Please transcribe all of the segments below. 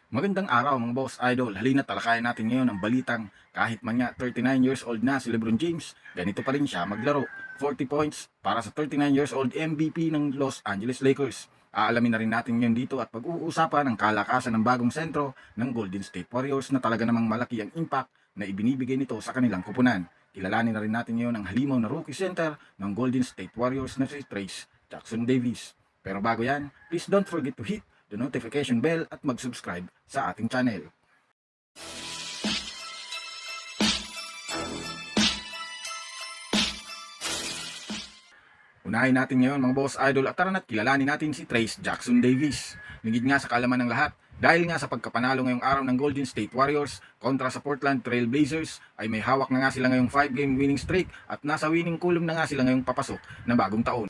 Magandang araw mga boss idol. Halina talakayan natin ngayon ang balitang kahit man nga 39 years old na si LeBron James, ganito pa rin siya maglaro. 40 points para sa 39 years old MVP ng Los Angeles Lakers. Aalamin na rin natin ngayon dito at pag-uusapan ang kalakasan ng bagong sentro ng Golden State Warriors na talaga namang malaki ang impact na ibinibigay nito sa kanilang kupunan. Kilalanin na rin natin ngayon ang halimaw na rookie center ng Golden State Warriors na si Trayce Jackson Davis. Pero bago yan, please don't forget to hit the notification bell at mag-subscribe sa ating channel. Unahin natin ngayon mga boss idol at tara na't kilalanin natin si Trayce Jackson Davis. Lingid nga sa kaalaman ng lahat dahil nga sa pagkapanalo ngayong araw ng Golden State Warriors kontra sa Portland Trail Blazers ay may hawak na nga sila ngayong 5-game winning streak at nasa winning column na nga sila ngayong papasok ng bagong taon.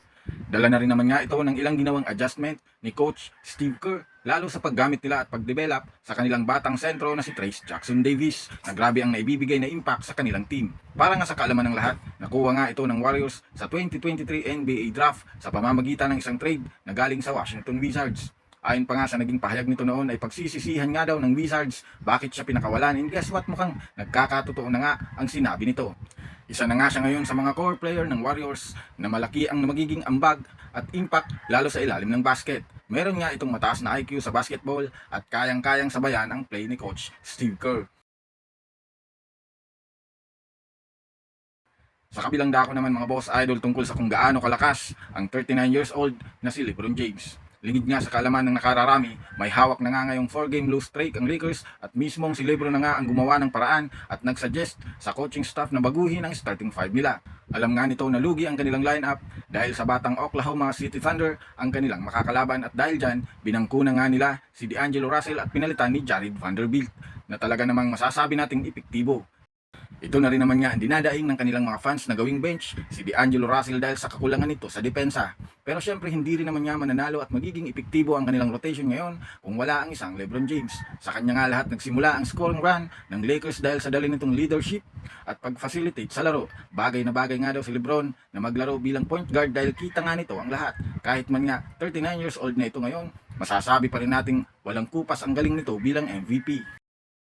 Dala na rin naman nga ito ng ilang ginawang adjustment ni Coach Steve Kerr lalo sa paggamit nila at pagdevelop sa kanilang batang sentro na si Trayce Jackson Davis na grabe ang naibibigay na impact sa kanilang team. Para nga sa kaalaman ng lahat, nakuha nga ito ng Warriors sa 2023 NBA Draft sa pamamagitan ng isang trade na galing sa Washington Wizards. Ayon pa nga sa naging pahayag nito noon ay pagsisisihan nga daw ng Wizards bakit siya pinakawalan, and guess what, mukhang nagkakatotoo na nga ang sinabi nito. Isa na nga siya ngayon sa mga core player ng Warriors na malaki ang magiging ambag at impact lalo sa ilalim ng basket. Meron nga itong mataas na IQ sa basketball at kayang-kayang sabayan ang play ni Coach Steve Kerr. Sa kabilang dako naman mga boss idol tungkol sa kung gaano kalakas ang 39 years old na si LeBron James. Lingid nga sa kaalaman ng nakararami, may hawak na nga ngayong 4-game lose streak ang Lakers at mismong si LeBron na nga ang gumawa ng paraan at nagsuggest sa coaching staff na baguhin ang starting 5 nila. Alam nga nito na lugi ang kanilang lineup dahil sa batang Oklahoma City Thunder ang kanilang makakalaban at dahil dyan, binangko na nga nila si D'Angelo Russell at pinalitan ni Jared Vanderbilt na talaga namang masasabi nating epektibo. Ito na rin naman nga ang dinadaing ng kanilang mga fans na gawing bench si D'Angelo Russell dahil sa kakulangan nito sa depensa. Pero syempre hindi rin naman niya mananalo at magiging epektibo ang kanilang rotation ngayon kung wala ang isang LeBron James. Sa kanya nga lahat nagsimula ang scoring run ng Lakers dahil sa dali nitong leadership at pag-facilitate sa laro. Bagay na bagay nga daw si LeBron na maglaro bilang point guard dahil kita nga nito ang lahat. Kahit man nga 39 years old na ito ngayon, masasabi pa rin nating walang kupas ang galing nito bilang MVP.